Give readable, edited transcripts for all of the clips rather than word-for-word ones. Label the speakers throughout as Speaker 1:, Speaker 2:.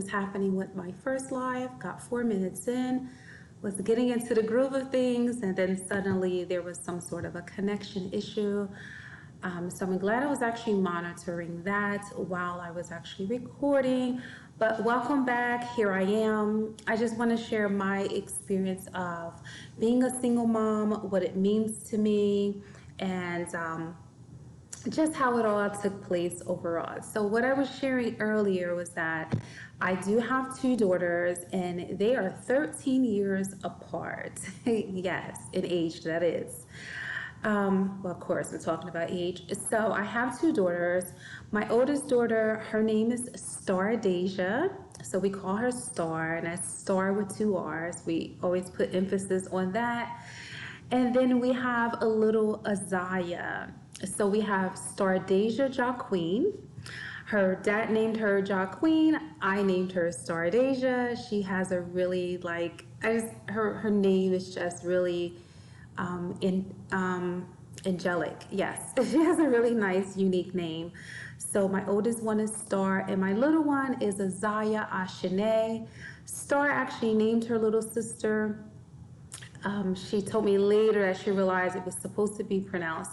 Speaker 1: was happening with my first live, got 4 minutes in, was getting into the groove of things, and then suddenly there was some sort of a connection issue. So I'm glad I was actually monitoring that while I was actually recording. But welcome back. Here I am. I just want to share my experience of being a single mom, what it means to me, and just how it all took place overall. So what I was sharing earlier was that I do have two daughters, and they are 13 years apart. Yes, in age, that is. Well, of course, we're talking about age. So I have two daughters. My oldest daughter, her name is Star Deja. So we call her Star, and that's Star with two R's. We always put emphasis on that. And then we have a little Isaiah. So we have Star Deja Jacqueline. Her dad named her Jacqueline. I named her Star Deja. She has a really her name is just really angelic. Yes, she has a really nice, unique name. So my oldest one is Star, and my little one is Isaiah Ashane. Star actually named her little sister. She told me later that she realized it was supposed to be pronounced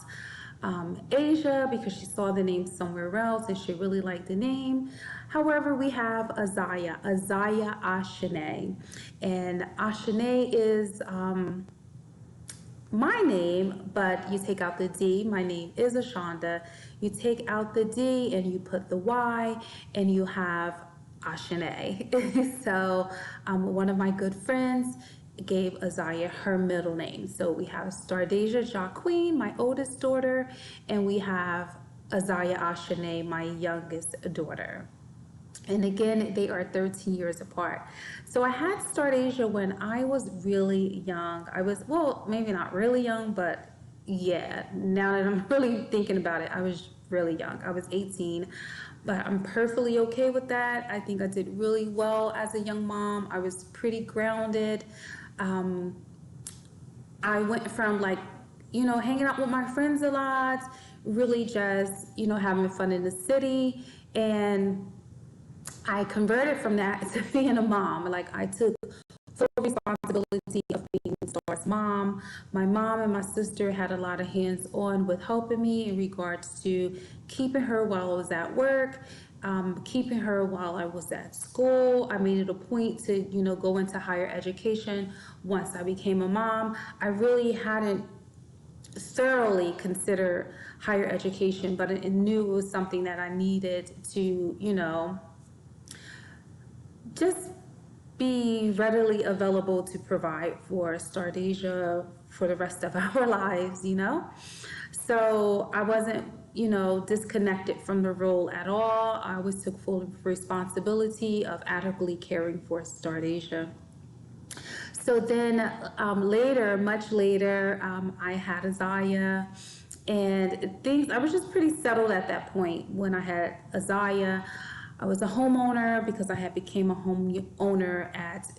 Speaker 1: Asia, because she saw the name somewhere else and she really liked the name. However, we have Isaiah Ashane, and Ashane is my name, but you take out the D. My name is Ashonda. You take out the D and you put the Y, and you have Ashane. So one of my good friends gave Isaiah her middle name. So we have Stardeja Jacqueline, my oldest daughter, and we have Isaiah Ashane, my youngest daughter. And again, they are 13 years apart. So I had Stardeja when I was really young. I was, well, maybe not really young, but yeah, now that I'm really thinking about it, I was really young. I was 18, but I'm perfectly okay with that. I think I did really well as a young mom. I was pretty grounded. I went from hanging out with my friends a lot, really just, having fun in the city, and I converted from that to being a mom. I took full responsibility of being Star's mom. My mom and my sister had a lot of hands-on with helping me in regards to keeping her while I was at work, keeping her while I was at school. I made it a point to, go into higher education once I became a mom. I really hadn't thoroughly considered higher education, but I knew it was something that I needed to, just be readily available to provide for Stardeja for the rest of our lives, So I wasn't, disconnected from the role at all. I always took full responsibility of adequately caring for Stardeja. So then much later, I had Isaiah, and I was just pretty settled at that point when I had Isaiah. I was a homeowner because I had became a homeowner at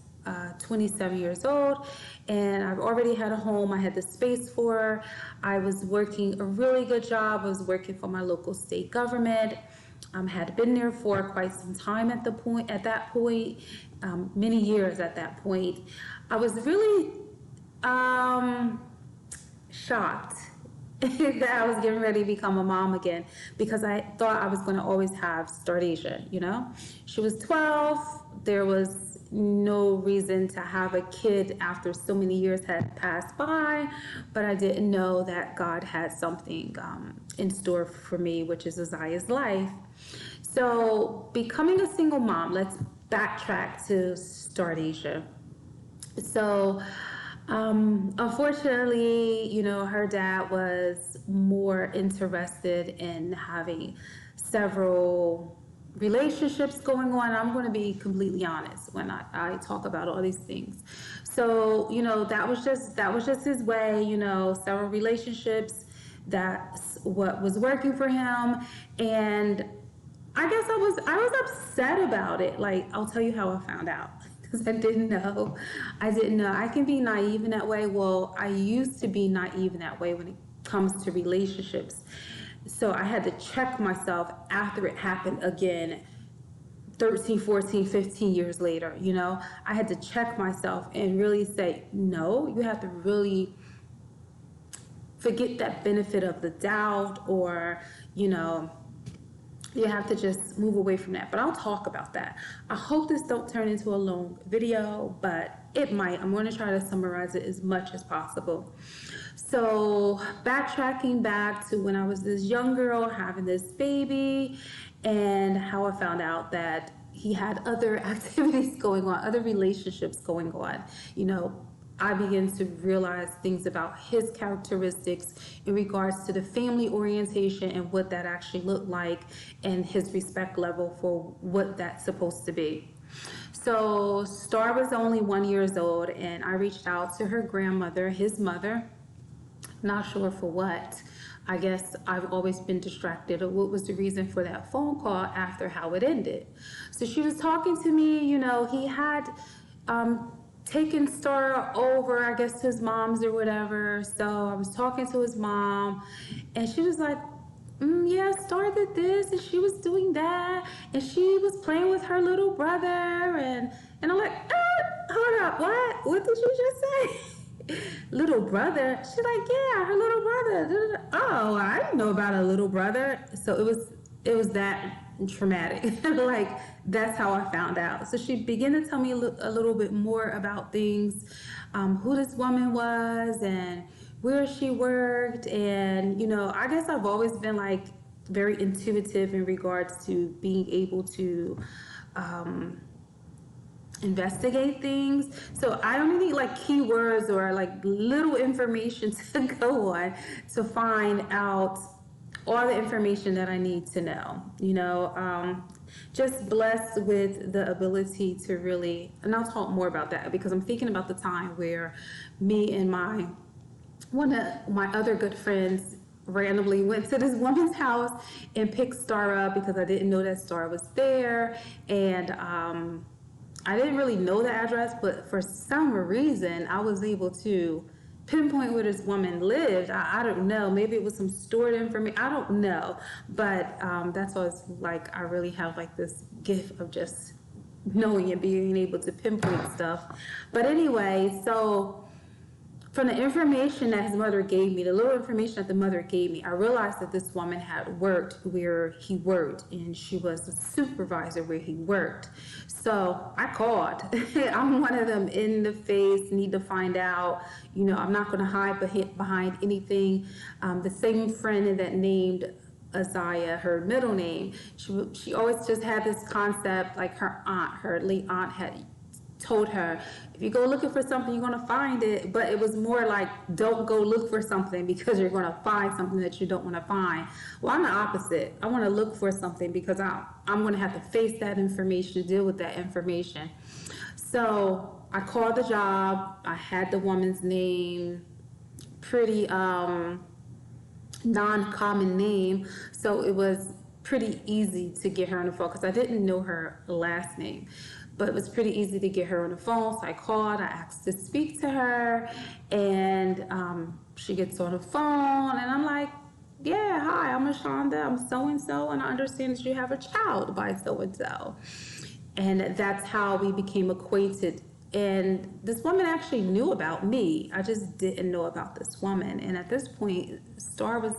Speaker 1: 27 years old, and I've already had a home. I had the space for her. I was working a really good job. I was working for my local state government. Had been there for quite some time at that point, many years at that point. I was really shocked that I was getting ready to become a mom again, because I thought I was going to always have Stardeja, She was 12. There was no reason to have a kid after so many years had passed by, but I didn't know that God had something in store for me, which is Isaiah's life. So becoming a single mom, let's backtrack to Stardeja. So unfortunately, her dad was more interested in having several relationships going on. I'm going to be completely honest when I talk about all these things. So, that was just his way, several relationships. That's what was working for him. And I guess I was upset about it. I'll tell you how I found out. Because I didn't know. I can be naive in that way. Well, I used to be naive in that way when it comes to relationships. So I had to check myself after it happened again 13, 14, 15 years later, you know, I had to check myself and really say, no, you have to really forget that benefit of the doubt, or, you know, you have to just move away from that. But I'll talk about that. I hope this don't turn into a long video, but it might. I'm going to try to summarize it as much as possible. So backtracking back to when I was this young girl having this baby, and how I found out that he had other activities going on, other relationships going on. You know, I began to realize things about his characteristics in regards to the family orientation and what that actually looked like, and his respect level for what that's supposed to be. So Star was only 1 year old, and I reached out to her grandmother, his mother, not sure for what. I guess I've always been distracted, or what was the reason for that phone call after how it ended. So she was talking to me, you know, he had taken Star over, I guess, to his mom's or whatever. So I was talking to his mom, and she was like, yeah, Star did this, and she was doing that, and she was playing with her little brother, and I'm like, hold up, what? What did you just say? Little brother? She's like, yeah, her little brother. Oh, I didn't know about a little brother. So it was that traumatic. Like, that's how I found out. So she began to tell me a little bit more about things, who this woman was and where she worked. And, you know, I guess I've always been like very intuitive in regards to being able to investigate things. So I don't need like keywords or like little information to go on to find out all the information that I need to know. You know, just blessed with the ability to really, and I'll talk more about that because I'm thinking about the time where me and one of my other good friends randomly went to this woman's house and picked Star up because I didn't know that Star was there. And I didn't really know the address, but for some reason I was able to pinpoint where this woman lived. I don't know, maybe it was some stored information, I don't know, but that's why it's like I really have like this gift of just knowing and being able to pinpoint stuff. But anyway, so from the information that his mother gave me, the little information that the mother gave me, I realized that this woman had worked where he worked, and she was a supervisor where he worked. So I called. I'm one of them in the face, need to find out. You know, I'm not going to hide behind anything. The same friend that named Isaiah, her middle name, she always just had this concept, like her late aunt had told her, if you go looking for something, you're going to find it. But it was more like, don't go look for something because you're going to find something that you don't want to find. Well, I'm the opposite. I want to look for something because I'm going to have to face that information, deal with that information. So I called the job. I had the woman's name, pretty non-common name. So it was pretty easy to get her on the phone because I didn't know her last name. But it was pretty easy to get her on the phone. So I called, I asked to speak to her, and she gets on the phone, and I'm like, yeah, hi, I'm Ashonda, I'm so-and-so, and I understand that you have a child by so-and-so. And that's how we became acquainted. And this woman actually knew about me. I just didn't know about this woman. And at this point, Star was,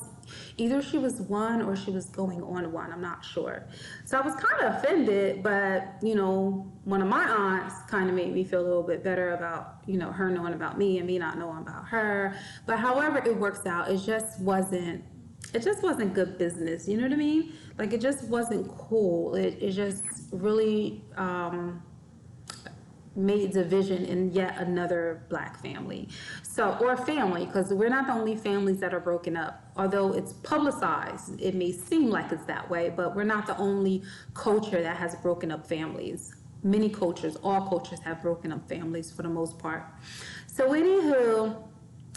Speaker 1: either she was one or she was going on one, I'm not sure. So I was kind of offended, but, you know, one of my aunts kind of made me feel a little bit better about, you know, her knowing about me and me not knowing about her. But however it works out, it just wasn't good business, you know what I mean? Like, it just wasn't cool. It just really made division in yet another Black family. So, or family, because we're not the only families that are broken up. Although it's publicized, it may seem like it's that way, but we're not the only culture that has broken up families. Many cultures, all cultures have broken up families for the most part. So anywho,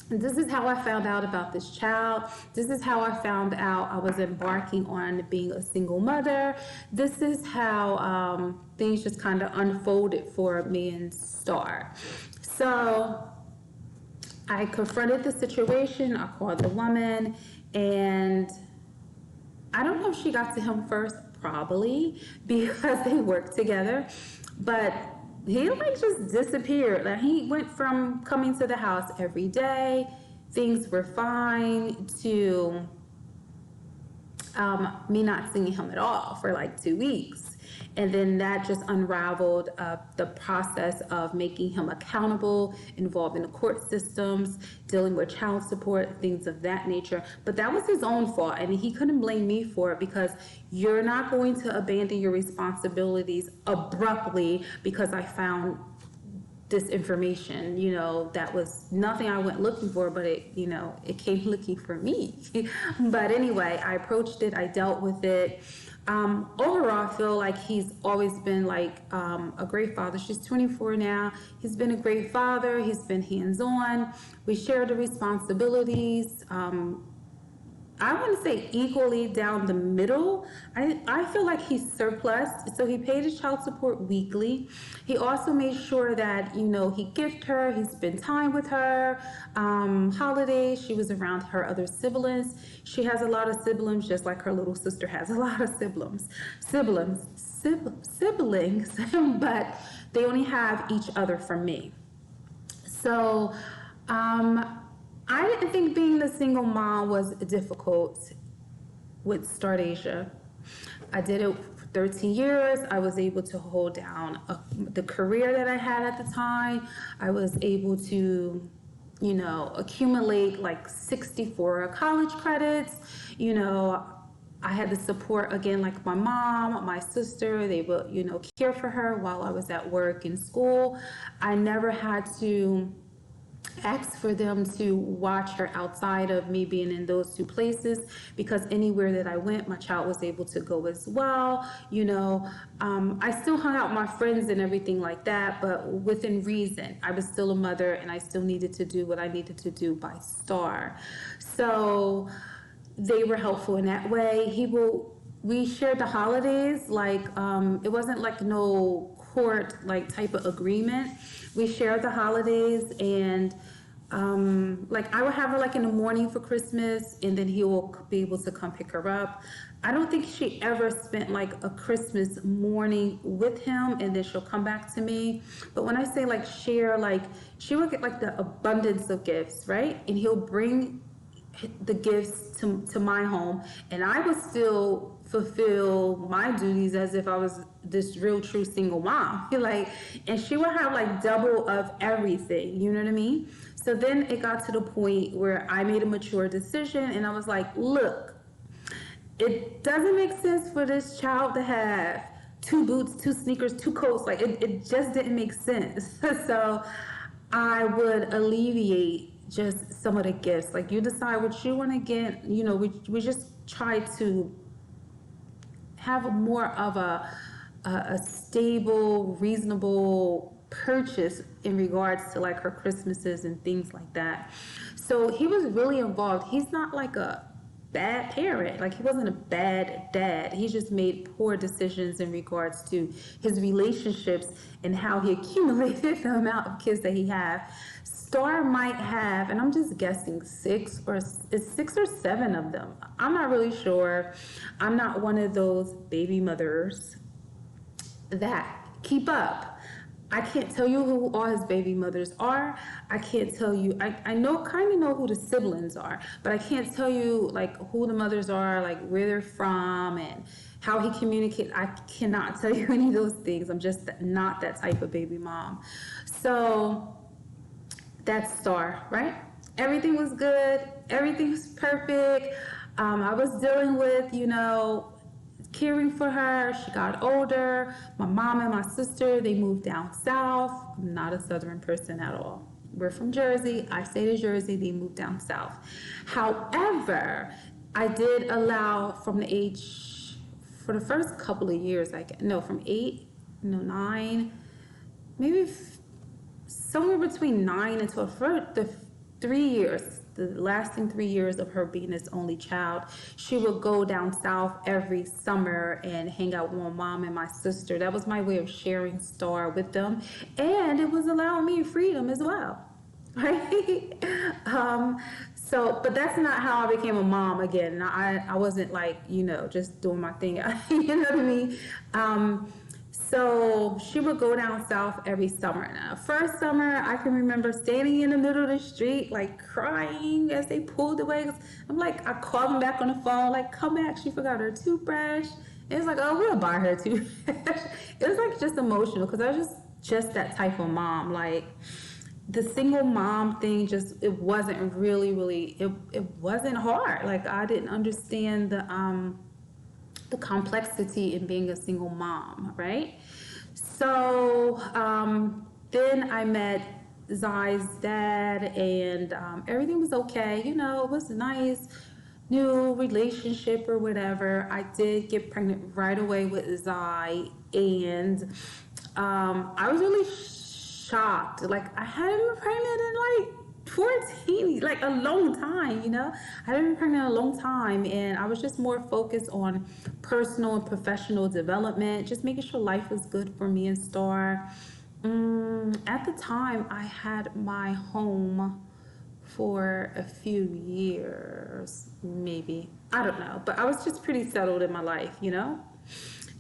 Speaker 1: this is how I found out about this child. This is how I found out I was embarking on being a single mother. This is how things just kind of unfolded for me and Star. So I confronted the situation. I called the woman, and I don't know if she got to him first. probably because they work together. But he like just disappeared. Like he went from coming to the house every day, things were fine, to me not seeing him at all for like 2 weeks. And then that just unraveled the process of making him accountable, involved in the court systems, dealing with child support, things of that nature. But that was his own fault, and he couldn't blame me for it, because you're not going to abandon your responsibilities abruptly because I found this information, that was nothing I went looking for, but it came looking for me. But anyway, I approached it, I dealt with it. Overall, I feel like he's always been like a great father. She's 24 now. He's been a great father. He's been hands-on. We share the responsibilities. I wouldn't say equally down the middle. I feel like he's surplus. So he paid his child support weekly. He also made sure that, he gifted her, he spent time with her. Holidays, she was around her other siblings. She has a lot of siblings, just like her little sister has a lot of siblings, but they only have each other from me. So, I didn't think being the single mom was difficult with Start Asia. I did it for 13 years. I was able to hold down the career that I had at the time. I was able to, accumulate like 64 college credits. I had the support, again, like my mom, my sister. They would, care for her while I was at work and school. I never had to ask for them to watch her outside of me being in those two places, because anywhere that I went, my child was able to go as well. I still hung out with my friends and everything like that, but within reason. I was still a mother, and I still needed to do what I needed to do by Star. So they were helpful in that way. We shared the holidays, like it wasn't like no court like type of agreement. We shared the holidays, and like I would have her like in the morning for Christmas, and then he will be able to come pick her up. I don't think she ever spent like a Christmas morning with him and then she'll come back to me. But when I say like share, like she will get like the abundance of gifts, right? And he'll bring the gifts to my home, and I would still fulfill my duties as if I was this real true single mom. And she would have like double of everything, you know what I mean? So then it got to the point where I made a mature decision, and I was like, look, it doesn't make sense for this child to have 2 boots, 2 sneakers, 2 coats. Like it just didn't make sense. So I would alleviate just some of the gifts. Like you decide what you want to get. We just try to have more of a stable, reasonable purchase in regards to like her Christmases and things like that. So he was really involved. He's not like a bad parent. Like he wasn't a bad dad. He just made poor decisions in regards to his relationships and how he accumulated the amount of kids that he had. Star might have, and I'm just guessing, 6 or 7 of them. I'm not really sure. I'm not one of those baby mothers that keep up. I can't tell you who all his baby mothers are. I can't tell you, I kind of know who the siblings are, but I can't tell you like who the mothers are, like where they're from and how he communicates. I cannot tell you any of those things. I'm just not that type of baby mom. So that's Star, right? Everything was good. Everything was perfect. I was dealing with, caring for her. She got older. My mom and my sister, they moved down south. I'm not a Southern person at all. We're from Jersey. I stayed in Jersey. They moved down south. However, I did allow from the age, for the first couple of years, from 9, maybe somewhere between 9 and 12, for the 3 years, the lasting 3 years of her being his only child, she would go down south every summer and hang out with my mom and my sister. That was my way of sharing Star with them, and it was allowing me freedom as well, right? So, but that's not how I became a mom again. And I wasn't like, just doing my thing. You know what I mean? So she would go down south every summer. Now, first summer, I can remember standing in the middle of the street, like crying as they pulled away. I'm like, I called them back on the phone, like, come back. She forgot her toothbrush. And it's like, oh, we'll buy her a toothbrush. It was like just emotional because I was just that type of mom. Like, the single mom thing, just it wasn't really it wasn't hard. Like, I didn't understand the complexity in being a single mom, right? So then I met Zai's dad, and everything was okay. It was a nice new relationship or whatever. I did get pregnant right away with Zai, and I was really shocked. Like, I hadn't been pregnant in like 14, like a long time, I hadn't been pregnant in a long time, and I was just more focused on personal and professional development, just making sure life was good for me and Star. At the time, I had my home for a few years, maybe. I don't know, but I was just pretty settled in my life,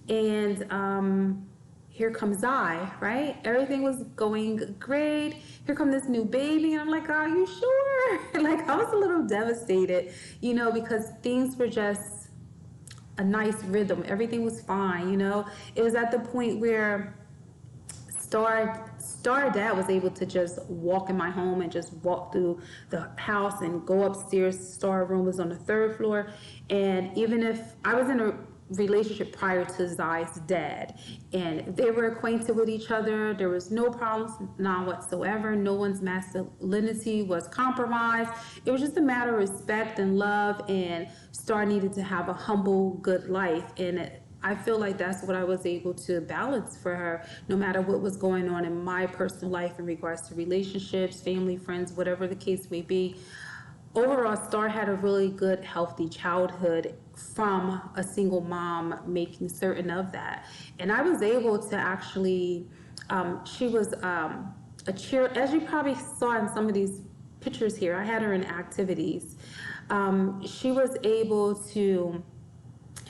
Speaker 1: And here comes Zai, right? Everything was going great. Here come this new baby, and I'm like, are you sure? Like, I was a little devastated, because things were just a nice rhythm. Everything was fine, It was at the point where Star dad was able to just walk in my home and just walk through the house and go upstairs. Star room was on the third floor. And even if I was in a relationship prior to Zai's dad, and they were acquainted with each other, there was no problems, none whatsoever. No one's masculinity was compromised. It was just a matter of respect and love, and Star needed to have a humble, good life. And I feel like that's what I was able to balance for her, no matter what was going on in my personal life in regards to relationships, family, friends, whatever the case may be. Overall, Star had a really good, healthy childhood from a single mom, making certain of that. And I was able to actually, she was a cheer, as you probably saw in some of these pictures here, I had her in activities. She was able to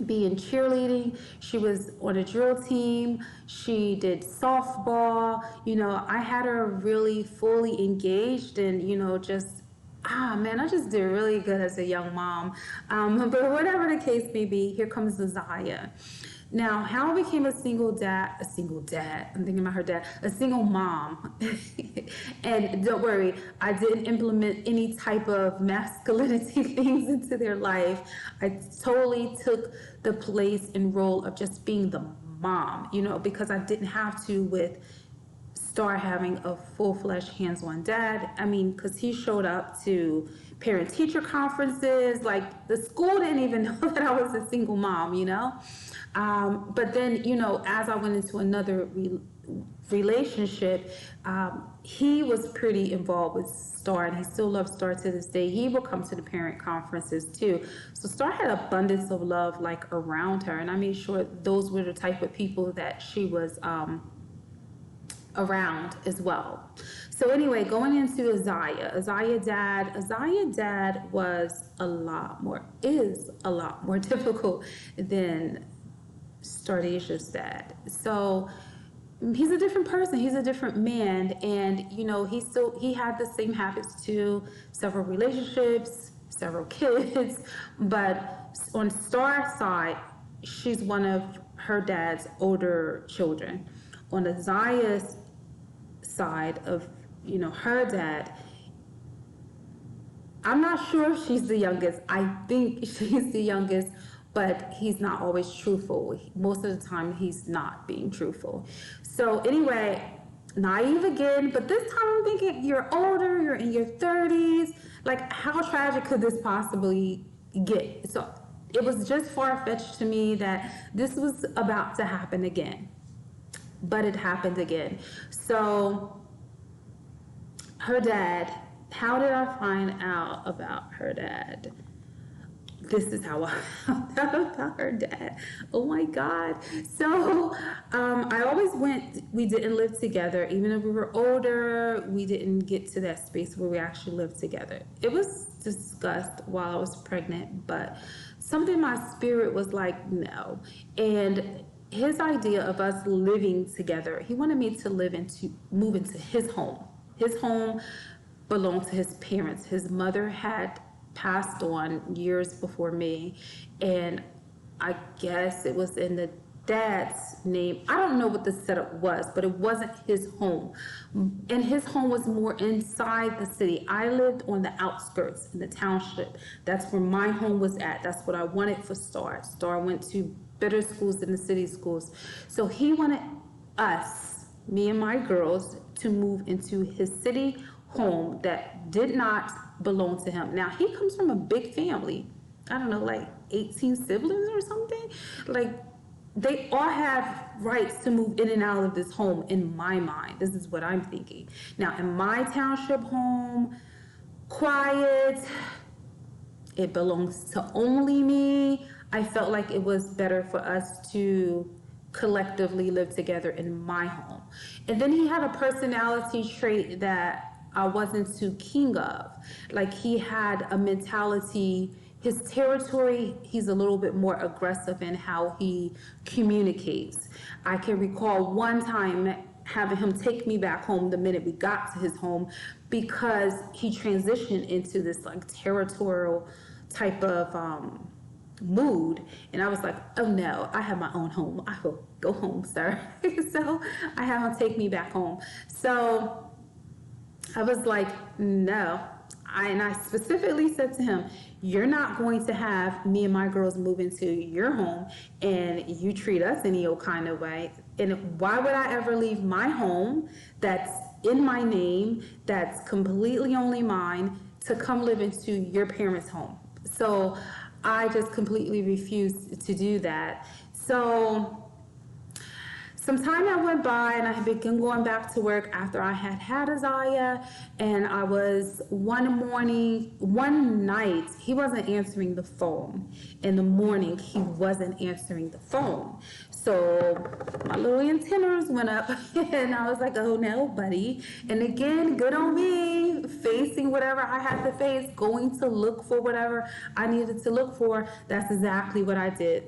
Speaker 1: be in cheerleading. She was on a drill team. She did softball. I had her really fully engaged, and, just, I just did really good as a young mom. But whatever the case may be, here comes Zaya. Now, how I became a single dad, I'm thinking about her dad, a single mom. And don't worry, I didn't implement any type of masculinity things into their life. I totally took the place and role of just being the mom, because I didn't have to with Star having a full-fledged hands-on dad. Because he showed up to parent-teacher conferences. Like, the school didn't even know that I was a single mom, But then, as I went into another relationship, he was pretty involved with Star, and he still loves Star to this day. He will come to the parent conferences too. So Star had abundance of love, like, around her, and I made sure those were the type of people that she was around as well. So anyway, going into Azaya dad was is a lot more difficult than Stardasia's dad. So he's a different person, he's a different man, and he had the same habits too, several relationships, several kids, but on Star's side, she's one of her dad's older children. On Azaya's side of her dad, I'm not sure if she's the youngest. I think she's the youngest, but he's not always truthful. Most of the time he's not being truthful. So anyway, naive again, but this time I'm thinking, you're older, you're in your 30s, like, how tragic could this possibly get? So it was just far-fetched to me that this was about to happen again. But it happened again. So her dad, how did I find out about her dad? This is how I found out about her dad. Oh my God. So I always we didn't live together. Even if we were older, we didn't get to that space where we actually lived together. It was discussed while I was pregnant, but something in my spirit was like, no. And his idea of us living together, he wanted me to move into his home. His home belonged to his parents. His mother had passed on years before me, and I guess it was in the dad's name. I don't know what the setup was, but it wasn't his home. And his home was more inside the city. I lived on the outskirts in the township. That's where my home was at. That's what I wanted for Star. Star went to better schools than the city schools. So he wanted us, me and my girls, to move into his city home that did not belong to him. Now, he comes from a big family. I don't know, like 18 siblings or something. Like, they all have rights to move in and out of this home in my mind. This is what I'm thinking. Now, in my township home, quiet, it belongs to only me. I felt like it was better for us to collectively live together in my home. And then he had a personality trait that I wasn't too keen of. Like, he had a mentality, his territory, he's a little bit more aggressive in how he communicates. I can recall one time having him take me back home the minute we got to his home, because he transitioned into this like territorial type of mood. And I was like, oh no, I have my own home. I will go home, sir. So I have him take me back home. So I was like, no. And I specifically said to him, you're not going to have me and my girls move into your home and you treat us any old kind of way. And why would I ever leave my home that's in my name, that's completely only mine, to come live into your parents' home? So I just completely refused to do that. So some time I went by and I had begun going back to work after I had Isaiah, and I was one night, he wasn't answering the phone. In the morning, he wasn't answering the phone. So my little antennas went up and I was like, oh no, buddy. And again, good on me, facing whatever I had to face, going to look for whatever I needed to look for. That's exactly what I did.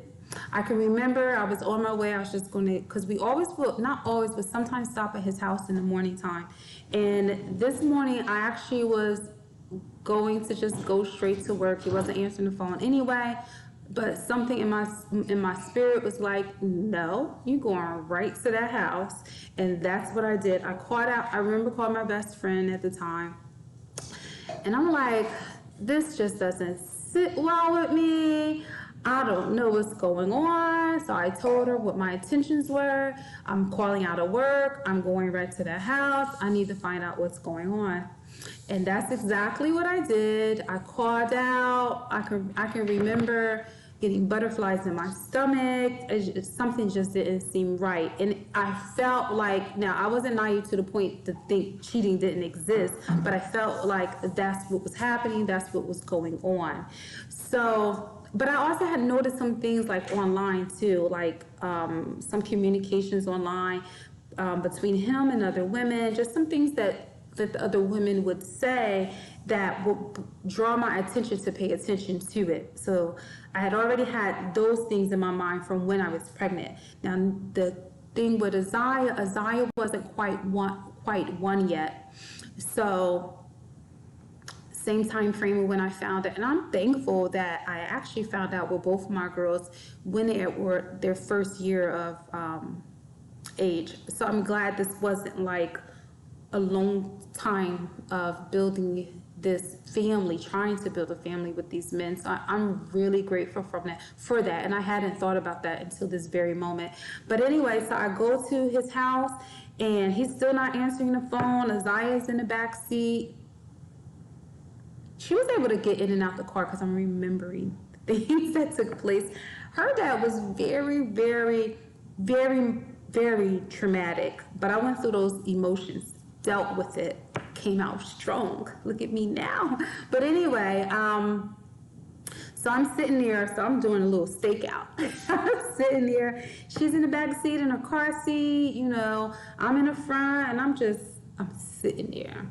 Speaker 1: I can remember I was on my way. I was just going to, because we always will, not always, but sometimes stop at his house in the morning time. And this morning, I actually was going to just go straight to work. He wasn't answering the phone anyway. But something in my spirit was like, no, you going right to that house. And that's what I did. I remember calling my best friend at the time. And I'm like, this just doesn't sit well with me. I don't know what's going on. So I told her what my intentions were. I'm calling out of work. I'm going right to the house. I need to find out what's going on. And that's exactly what I did. I called out. I can remember getting butterflies in my stomach. Something just didn't seem right. And I felt like, now I wasn't naive to the point to think cheating didn't exist, but I felt like that's what was happening. That's what was going on. So, but I also had noticed some things like online too, like some communications online between him and other women, just some things that the other women would say that would draw my attention to pay attention to it. So I had already had those things in my mind from when I was pregnant. Now the thing with Isaiah wasn't quite one yet. So same time frame when I found it. And I'm thankful that I actually found out with both of my girls when they were their first year of age. So I'm glad this wasn't like a long time of building this family, trying to build a family with these men. So I'm really grateful for that. And I hadn't thought about that until this very moment. But anyway, so I go to his house and he's still not answering the phone. Isaiah's in the back seat. She was able to get in and out the car because I'm remembering the things that took place. Her dad was very, very, very, very traumatic. But I went through those emotions, dealt with it, came out strong. Look at me now. But anyway, so I'm sitting there, so I'm doing a little stakeout. I'm sitting there. She's in the back seat in her car seat, you know. I'm in the front, and I'm sitting there.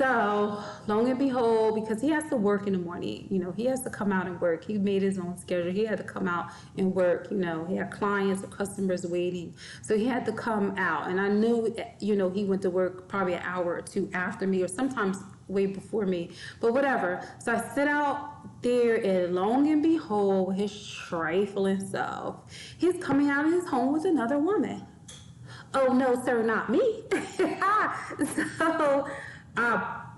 Speaker 1: So, long and behold, because he has to work in the morning, he has to come out and work. He made his own schedule. He had to come out and work, he had clients or customers waiting. So he had to come out. And I knew, he went to work probably an hour or two after me, or sometimes way before me, but whatever. So I sit out there, and long and behold, his trifling self, he's coming out of his home with another woman. Oh, no, sir, not me. So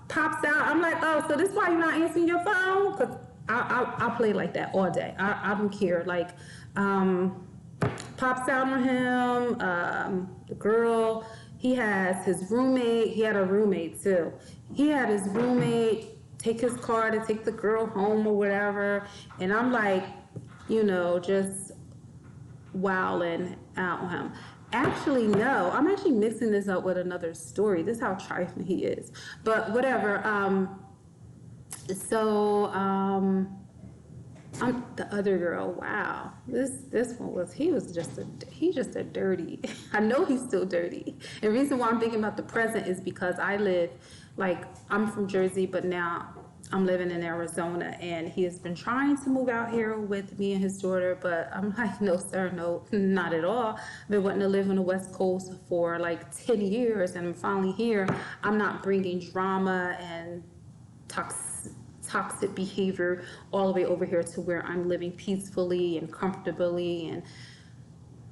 Speaker 1: pops out. I'm like, oh, so this is why you're not answering your phone? Because I'll play like that all day. I don't care. Like, pops out on him. The girl, he has his roommate. He had a roommate, too. He had his roommate take his car to take the girl home or whatever. And I'm like, just wilding out on him. Actually, no, I'm actually mixing this up with another story. This is how trifling he is. But whatever. I'm the other girl. Wow, this one was he's just a dirty. I know he's still dirty. And the reason why I'm thinking about the present is because I'm from Jersey, but now I'm living in Arizona, and he has been trying to move out here with me and his daughter, but I'm like, no, sir, no, not at all. I've been wanting to live on the West Coast for like 10 years, and I'm finally here. I'm not bringing drama and toxic behavior all the way over here to where I'm living peacefully and comfortably, and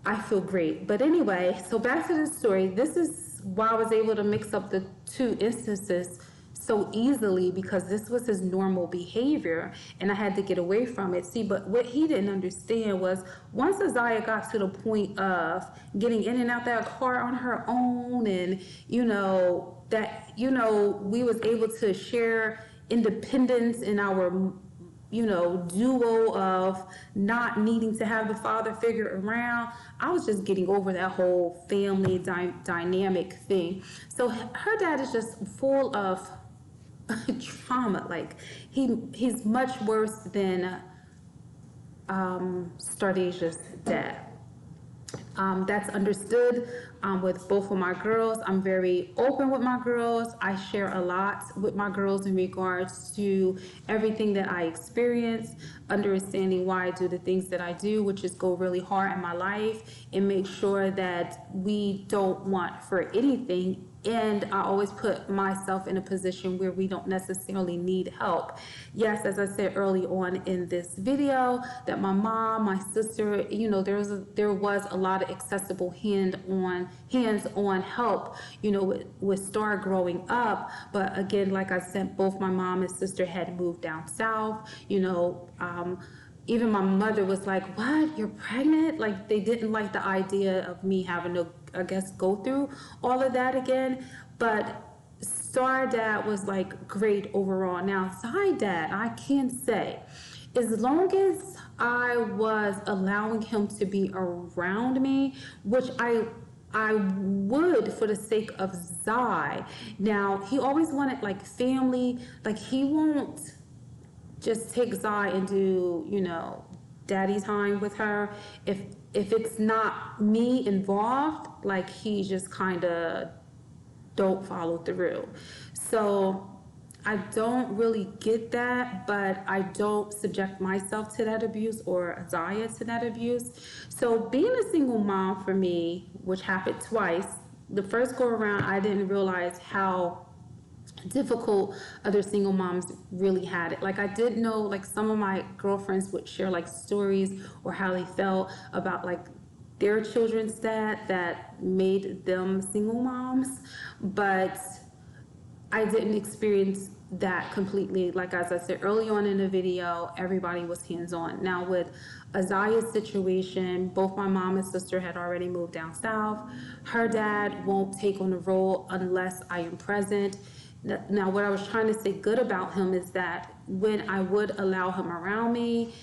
Speaker 1: I feel great. But anyway, so back to the story. This is why I was able to mix up the two instances so easily, because this was his normal behavior and I had to get away from it. See, but what he didn't understand was once Isaiah got to the point of getting in and out that car on her own, and we was able to share independence in our duo of not needing to have the father figure around, I was just getting over that whole family dynamic thing. So her dad is just full of trauma. Like he's much worse than Stardasia's dad. That's understood with both of my girls. I'm very open with my girls. I share a lot with my girls in regards to everything that I experience, understanding why I do the things that I do, which is go really hard in my life and make sure that we don't want for anything. And I always put myself in a position where we don't necessarily need help. Yes, as I said early on in this video, that my mom, my sister, there was a lot of accessible hands-on help, with Star growing up. But again, like I said, both my mom and sister had moved down south. Even my mother was like, "What? You're pregnant?" Like they didn't like the idea of me having to, I guess, go through all of that again. But Star dad was like great overall. Now, Side dad, I can say, as long as I was allowing him to be around me, which I would for the sake of Zai. Now, he always wanted like family, like he won't just take Zai and do, daddy time with her. If it's not me involved, like he just kind of don't follow through. So I don't really get that, but I don't subject myself to that abuse or Isaiah to that abuse. So being a single mom for me, which happened twice, the first go around, I didn't realize how difficult other single moms really had it. Like I did know, like some of my girlfriends would share like stories or how they felt about like their children's dad that made them single moms, but I didn't experience that completely. Like as I said early on in the video, everybody was hands-on. Now with Isaiah's situation, both my mom and sister had already moved down south. Her dad won't take on the role unless I am present. Now, what I was trying to say good about him is that when I would allow him around me,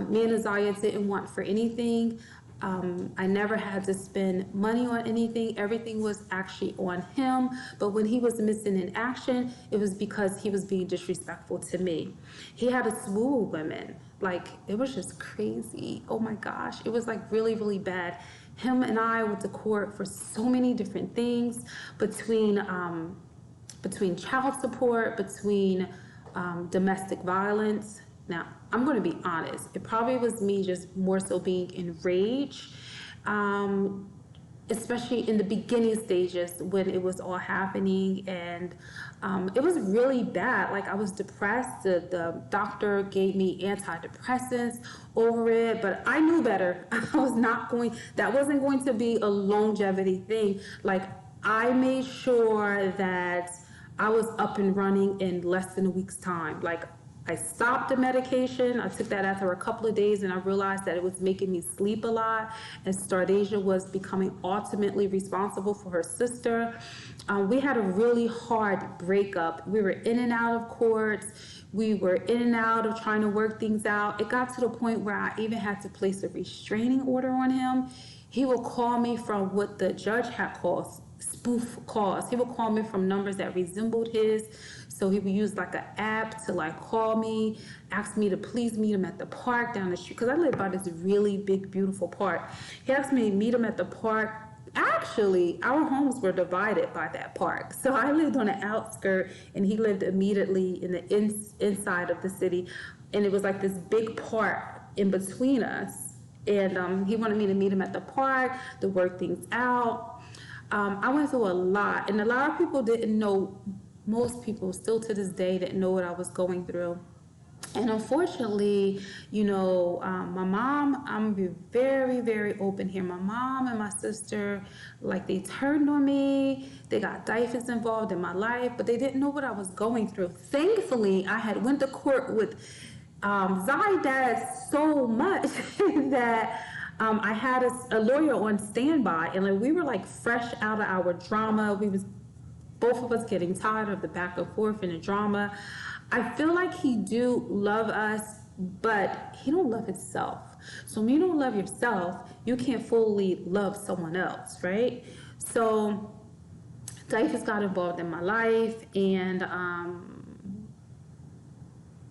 Speaker 1: me and Isaiah didn't want for anything. I never had to spend money on anything. Everything was actually on him. But when he was missing in action, it was because he was being disrespectful to me. He had a slew of women. Like, it was just crazy. Oh my gosh. It was like really, really bad. Him and I went to court for so many different things between between child support, between domestic violence. Now, I'm going to be honest. It probably was me just more so being enraged, especially in the beginning stages when it was all happening. And it was really bad. Like, I was depressed. The doctor gave me antidepressants over it, but I knew better. That wasn't going to be a longevity thing. Like, I made sure that I was up and running in less than a week's time. Like, I stopped the medication. I took that after a couple of days, and I realized that it was making me sleep a lot, and Stardasia was becoming ultimately responsible for her sister. We had a really hard breakup. We were in and out of courts. We were in and out of trying to work things out. It got to the point where I even had to place a restraining order on him. He would call me from what the judge had called spoof calls. He would call me from numbers that resembled his. So he would use like an app to like call me, ask me to please meet him at the park down the street, because I live by this really big, beautiful park. He asked me to meet him at the park. Actually, our homes were divided by that park. So I lived on the outskirt, and he lived immediately in the inside of the city. And it was like this big park in between us. And he wanted me to meet him at the park to work things out. I went through a lot, and a lot of people didn't know. Most people still to this day didn't know what I was going through. And unfortunately, my mom, I'm gonna be very, very open here. My mom and my sister, like, they turned on me. They got DIFAs involved in my life, but they didn't know what I was going through. Thankfully, I had went to court with Zai dad so much that I had a lawyer on standby, and like, we were like fresh out of our drama. We was both of us getting tired of the back and forth and the drama. I feel like he do love us, but he don't love himself. So when you don't love yourself, you can't fully love someone else, right? So DIFAs got involved in my life, and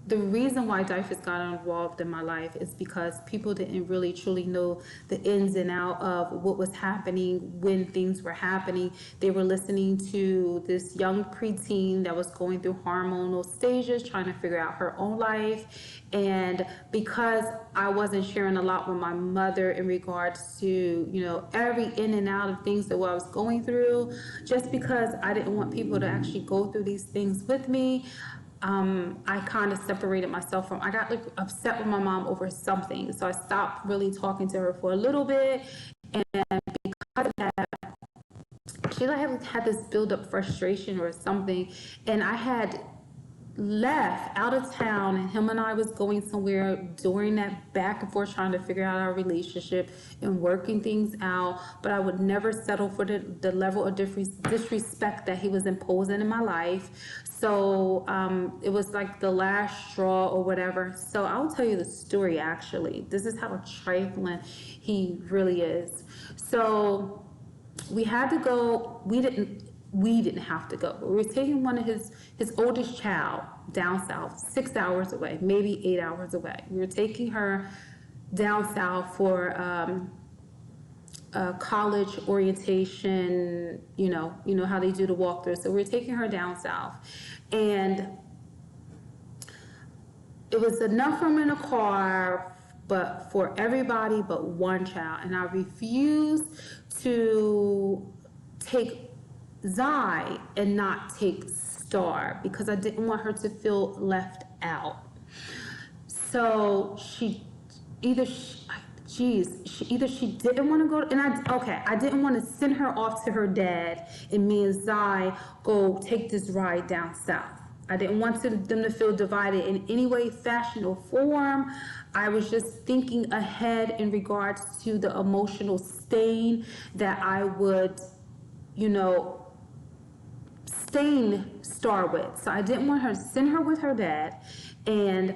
Speaker 1: the reason why DIFAs got involved in my life is because people didn't really truly know the ins and out of what was happening when things were happening. They were listening to this young preteen that was going through hormonal stages, trying to figure out her own life. And because I wasn't sharing a lot with my mother in regards to, every in and out of things that I was going through, just because I didn't want people to actually go through these things with me, I kind of separated myself from. I got like upset with my mom over something, so I stopped really talking to her for a little bit. And because of that, she had this build up frustration or something, and I had left out of town, and him and I was going somewhere during that back and forth trying to figure out our relationship and working things out, but I would never settle for the level of disrespect that he was imposing in my life. So it was like the last straw or whatever. So I'll tell you the story. Actually, this is how trifling he really is. So we had to go. We didn't have to go, but we were taking one of his oldest child down south, 6 hours away, maybe 8 hours away. We were taking her down south for a college orientation, you know how they do the walkthrough. So we were taking her down south, and it was enough room in a car, but for everybody but one child. And I refused to take Zai and not take Star because I didn't want her to feel left out. So she didn't want to go, and I didn't want to send her off to her dad and me and Zai go take this ride down south. I didn't want them to feel divided in any way, fashion, or form. I was just thinking ahead in regards to the emotional stain that I would, stain Star with. So I didn't want her to send her with her dad, and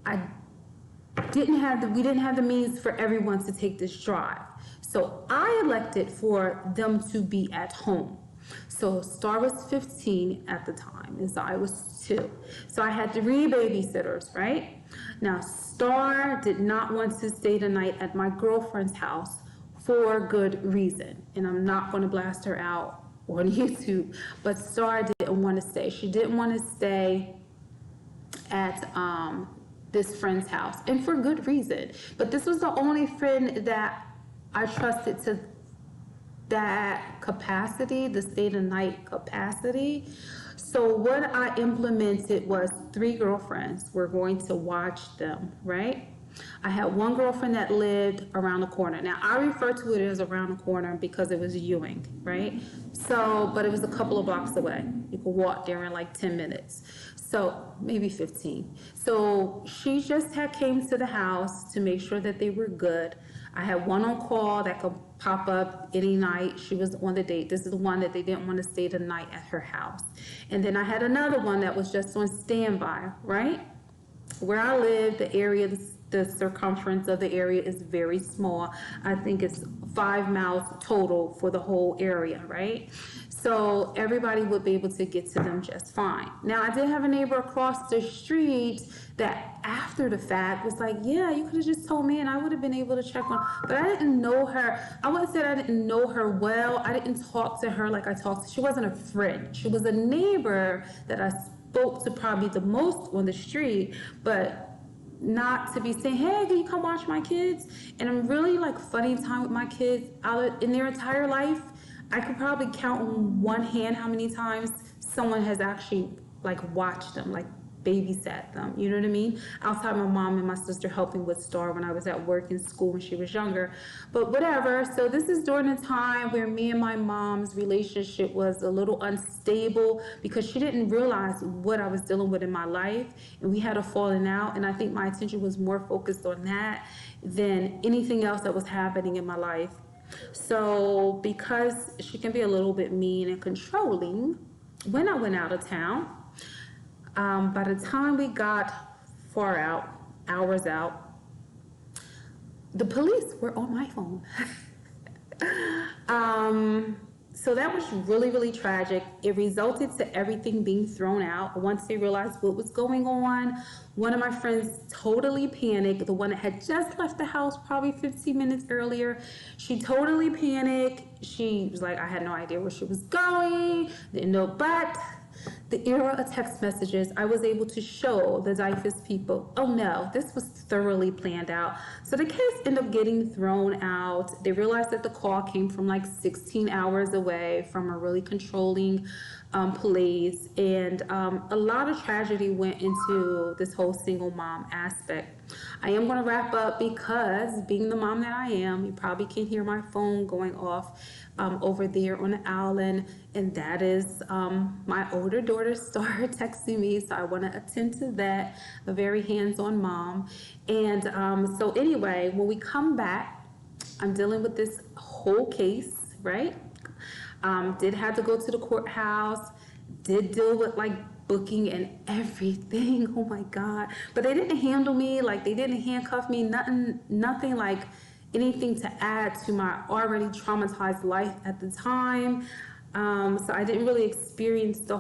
Speaker 1: we didn't have the means for everyone to take this drive. So I elected for them to be at home. So Star was 15 at the time, and I was 2. So I had 3 babysitters, right? Now, Star did not want to stay the night at my girlfriend's house for good reason. And I'm not going to blast her out on YouTube, but Star didn't didn't want to stay. She didn't want to stay at this friend's house, and for good reason. But this was the only friend that I trusted to that capacity, the stay the night capacity. So what I implemented was 3 girlfriends were going to watch them, right? I had one girlfriend that lived around the corner. Now I refer to it as around the corner because it was Ewing, right? So, but it was a couple of blocks away. You could walk there in like 10 minutes. So maybe 15. So she just had came to the house to make sure that they were good. I had one on call that could pop up any night. She was on the date. This is the one that they didn't want to stay the night at her house. And then I had another one that was just on standby, right? Where I live, the area, the circumference of the area is very small. I think it's 5 miles total for the whole area, right? So everybody would be able to get to them just fine. Now, I did have a neighbor across the street that after the fact was like, yeah, you could have just told me and I would have been able to check on, but I didn't know her. I wouldn't say I didn't know her well. I didn't talk to her like I talked to, she wasn't a friend. She was a neighbor that I spoke to probably the most on the street, but not to be saying, hey, can you come watch my kids? And I'm really like funny time with my kids in their entire life. I could probably count on one hand how many times someone has actually like watched them, like babysat them, you know what I mean? Outside my mom and my sister helping with Star when I was at work in school when she was younger, but whatever. So this is during a time where me and my mom's relationship was a little unstable because she didn't realize what I was dealing with in my life, and we had a falling out, and I think my attention was more focused on that than anything else that was happening in my life. So because she can be a little bit mean and controlling, when I went out of town, by the time we got far out, hours out, the police were on my phone. So that was really, really tragic. It resulted to everything being thrown out. Once they realized what was going on, one of my friends totally panicked. The one that had just left the house probably 15 minutes earlier, she totally panicked. She was like, I had no idea where she was going, didn't know, but the era of text messages, I was able to show the DIFUS people, oh no, this was thoroughly planned out. So the case ended up getting thrown out. They realized that the call came from like 16 hours away from a really controlling police. And a lot of tragedy went into this whole single mom aspect. I am going to wrap up because being the mom that I am, you probably can hear my phone going off over there on the island, and that is my older daughter Star texting me, so I want to attend to that. A very hands-on mom. And so anyway, when we come back, I'm dealing with this whole case, right? Did have to go to the courthouse, did deal with like booking and everything. Oh my God. But they didn't handle me, like they didn't handcuff me, nothing like anything to add to my already traumatized life at the time. So I didn't really experience the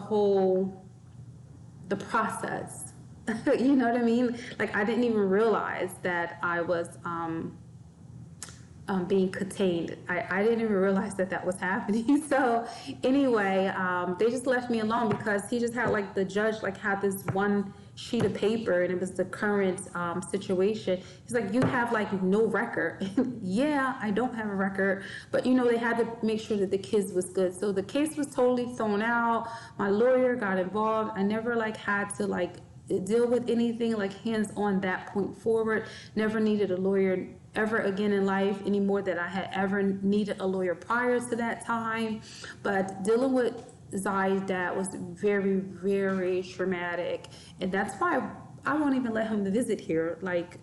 Speaker 1: process. You know what I mean? Like I didn't even realize that I was being contained. I didn't even realize that that was happening. So anyway, they just left me alone because he just had like the judge like had this one sheet of paper and it was the current situation. He's like, you have like no record. Yeah, I don't have a record, but you know, they had to make sure that the kids was good. So the case was totally thrown out. My lawyer got involved. I never like had to like deal with anything like hands on that point forward. Never needed a lawyer ever again in life any more than I had ever needed a lawyer prior to that time. But dealing with Zai's dad was very, very traumatic, and that's why I won't even let him visit here. Like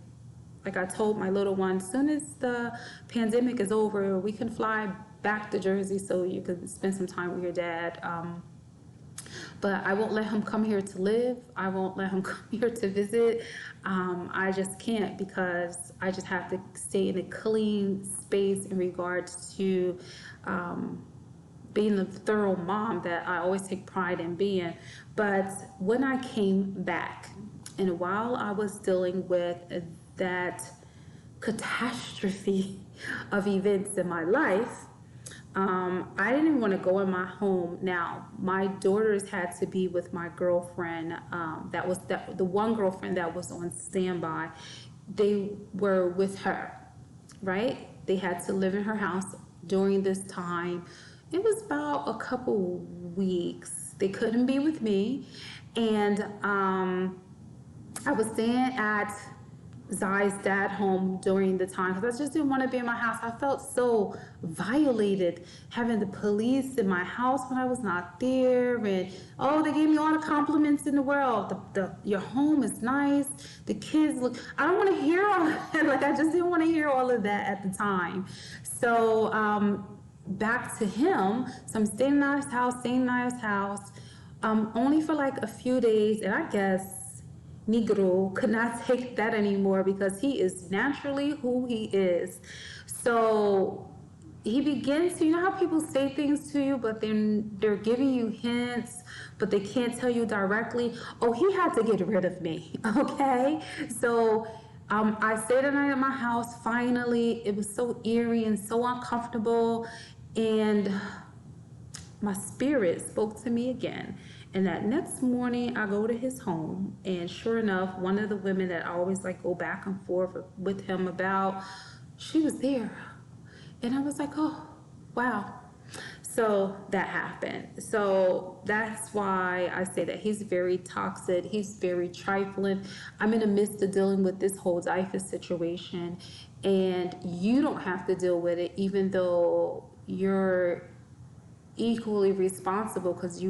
Speaker 1: I told my little one, as soon as the pandemic is over, we can fly back to Jersey so you can spend some time with your dad. But I won't let him come here to live. I won't let him come here to visit. I just can't, because I just have to stay in a clean space in regards to being the thorough mom that I always take pride in being. But when I came back, and while I was dealing with that catastrophe of events in my life, I didn't even want to go in my home. Now, my daughters had to be with my girlfriend. The one girlfriend that was on standby. They were with her, right? They had to live in her house during this time. It was about a couple weeks. They couldn't be with me, and I was staying at Zai's dad home during the time because I just didn't want to be in my house. I felt so violated having the police in my house when I was not there, and oh, they gave me all the compliments in the world. Your home is nice. The kids look. I don't want to hear all of that. Like I just didn't want to hear all of that at the time. So back to him. So I'm staying in his house, only for like a few days, and I guess Negro could not take that anymore because he is naturally who he is. So he begins to, you know how people say things to you, but then they're giving you hints, but they can't tell you directly. Oh, he had to get rid of me, okay? So I stayed the night at my house. Finally, it was so eerie and so uncomfortable, and my spirit spoke to me again. And that next morning, I go to his home, and sure enough, one of the women that I always like go back and forth with him about, she was there. And I was like, oh, wow. So that happened. So that's why I say that he's very toxic. He's very trifling. I'm in the midst of dealing with this whole DIFUS situation, and you don't have to deal with it, even though you're equally responsible because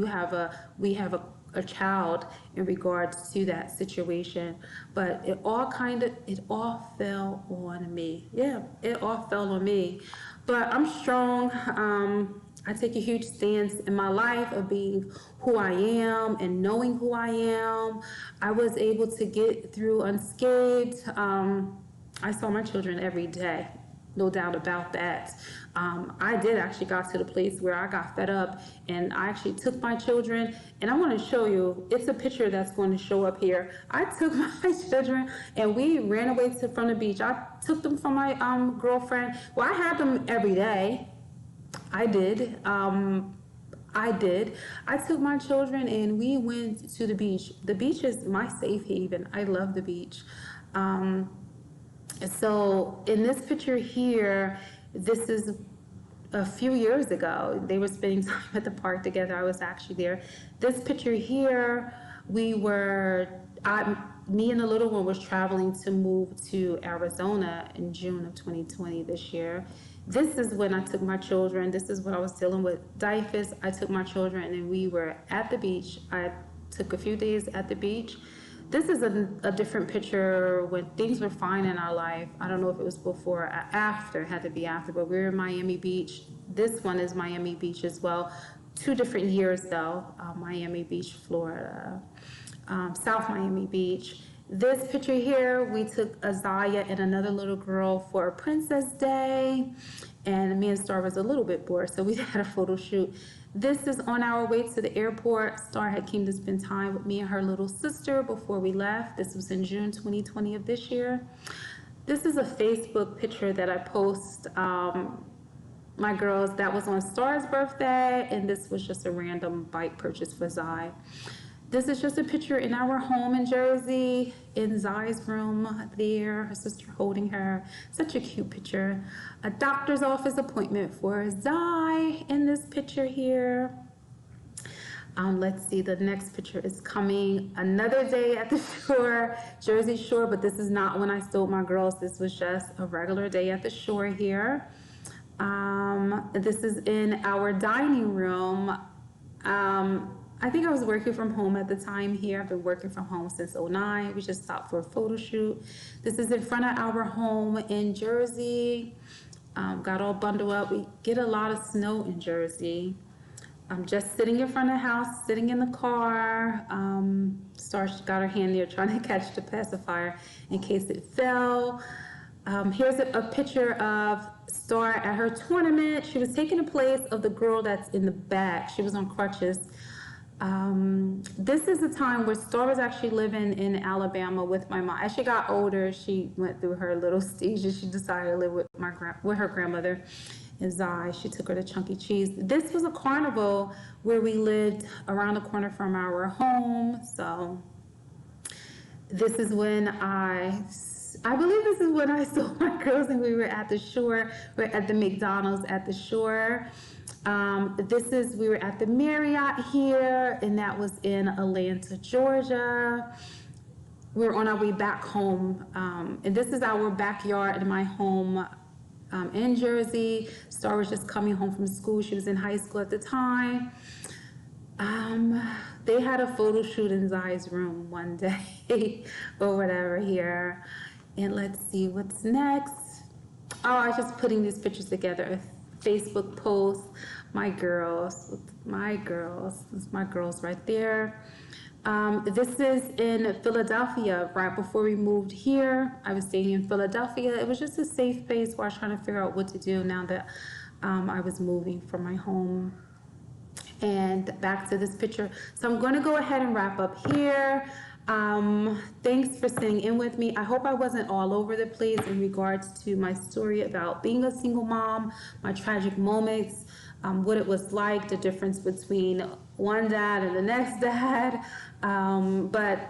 Speaker 1: we have a child in regards to that situation. But it all fell on me. Yeah, it all fell on me. But I'm strong. I take a huge stance in my life of being who I am and knowing who I am. I was able to get through unscathed. I saw my children every day. No doubt about that. I did actually got to the place where I got fed up, and I actually took my children, and I want to show you, it's a picture that's going to show up here. I took my children and we ran away from the beach. I took them from my girlfriend. Well, I had them every day. I did. I took my children and we went to the beach. The beach is my safe haven. I love the beach. So in this picture here, this is a few years ago. They were spending time at the park together. I was actually there. This picture here, me and the little one was traveling to move to Arizona in June of 2020 this year. This is when I took my children. This is when I was dealing with DIFUS. I took my children and we were at the beach. I took a few days at the beach. This is a different picture when things were fine in our life. I don't know if it was before or after, it had to be after, but we were in Miami Beach. This one is Miami Beach as well. 2 different years though, Miami Beach, Florida, South Miami Beach. This picture here, we took Azaya and another little girl for a Princess Day, and me and Star was a little bit bored, so we had a photo shoot. This is on our way to the airport. Star had came to spend time with me and her little sister before we left. This was in June 2020 of this year. This is a Facebook picture that I post my girls. That was on Star's birthday, and this was just a random bike purchase for Zai. This is just a picture in our home in Jersey, in Zai's room there, her sister holding her. Such a cute picture. A doctor's office appointment for Zai in this picture here. Let's see, the next picture is coming. Another day at the shore, Jersey Shore, but this is not when I stole my girls. This was just a regular day at the shore here. This is in our dining room. I think I was working from home at the time here. I've been working from home since '09. We just stopped for a photo shoot. This is in front of our home in Jersey. Got all bundled up. We get a lot of snow in Jersey. I'm just sitting in front of the house, sitting in the car. Star got her hand there trying to catch the pacifier in case it fell. Here's a picture of Star at her tournament. She was taking the place of the girl that's in the back. She was on crutches. This is the time where Star was actually living in Alabama with my mom. As she got older, she went through her little stages. She decided to live with her grandmother And Zai, she took her to Chunky Cheese. This was a carnival where we lived around the corner from our home. So this is when I believe this is when I saw my girls and we were at the shore. We're at the McDonald's at the shore. We were at the Marriott here, and that was in Atlanta, Georgia. We were on our way back home, and this is our backyard in my home in Jersey. Star was just coming home from school. She was in high school at the time. They had a photo shoot in Zai's room one day or whatever here. And let's see what's next. Oh, I was just putting these pictures together. A Facebook post. My girls. This is my girls right there. This is in Philadelphia, right before we moved here. I was staying in Philadelphia. It was just a safe place where I was trying to figure out what to do now that I was moving from my home. And back to this picture. So I'm going to go ahead and wrap up here. Thanks for sitting in with me. I hope I wasn't all over the place in regards to my story about being a single mom, my tragic moments, what it was like, the difference between one dad and the next dad. But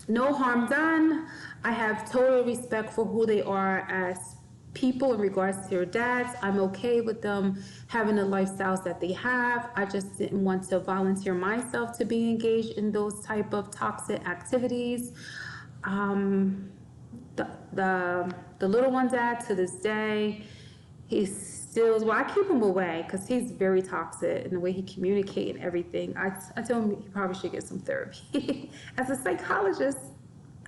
Speaker 1: no harm done. I have total respect for who they are as people in regards to their dads. I'm okay with them having the lifestyles that they have. I just didn't want to volunteer myself to be engaged in those type of toxic activities. The little one dad, to this day, he's still, well, I keep him away because he's very toxic in the way he communicates and everything. I tell him he probably should get some therapy. As a psychologist,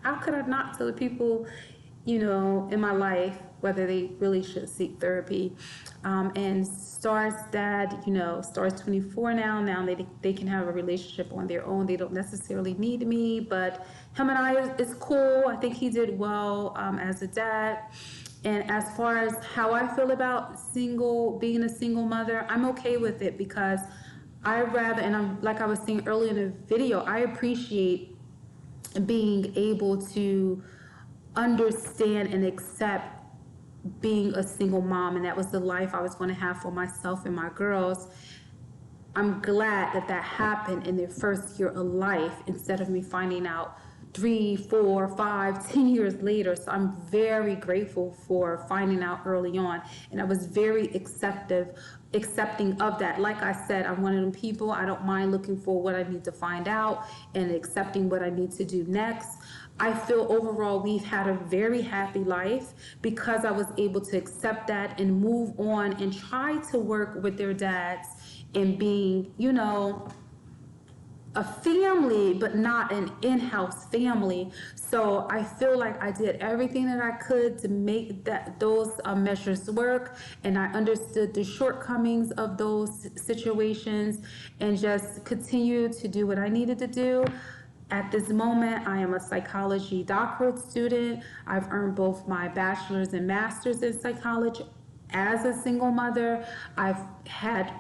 Speaker 1: how could I not tell the people, in my life, whether they really should seek therapy? And Star's dad, Star's 24 now. Now they can have a relationship on their own. They don't necessarily need me, but him and I is cool. I think he did well as a dad. And as far as how I feel about being a single mother, I'm okay with it because and I'm like I was saying earlier in the video, I appreciate being able to understand and accept being a single mom, and that was the life I was going to have for myself and my girls. I'm glad that happened in their first year of life instead of me finding out 3, 4, 5, 10 years later. So I'm very grateful for finding out early on, and I was very accepting of that. Like I said, I'm one of them people, I don't mind looking for what I need to find out and accepting what I need to do next. I feel overall we've had a very happy life because I was able to accept that and move on and try to work with their dads in being, a family, but not an in-house family. So I feel like I did everything that I could to make those measures work, and I understood the shortcomings of those situations and just continue to do what I needed to do. At this moment, I am a psychology doctorate student. I've earned both my bachelor's and master's in psychology. As a single mother, I've had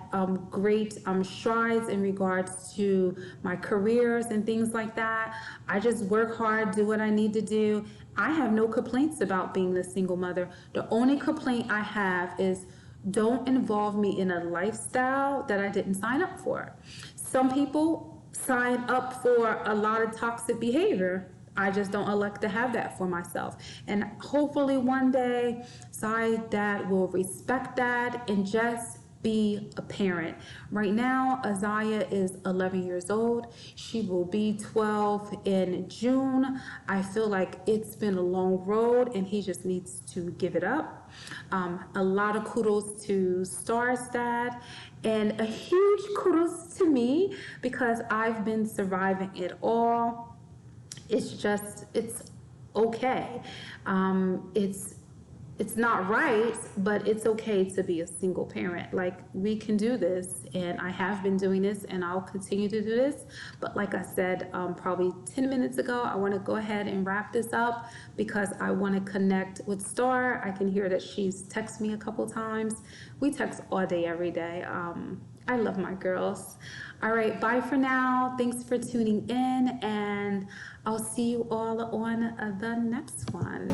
Speaker 1: great strides in regards to my careers and things like that. I just work hard, do what I need to do. I have no complaints about being a single mother. The only complaint I have is don't involve me in a lifestyle that I didn't sign up for. Some people sign up for a lot of toxic behavior. I just don't elect to have that for myself. And hopefully one day, dad will respect that and just be a parent. Right now, Azaya is 11 years old. She will be 12 in June. I feel like it's been a long road and he just needs to give it up. A lot of kudos to Star's dad and a huge kudos to me because I've been surviving it all. It's okay. It's not right, but it's okay to be a single parent. Like, we can do this, and I have been doing this, and I'll continue to do this. But like I said, probably 10 minutes ago, I want to go ahead and wrap this up because I want to connect with Star. I can hear that she's texted me a couple times. We text all day, every day. I love my girls. All right, bye for now. Thanks for tuning in, and I'll see you all on the next one.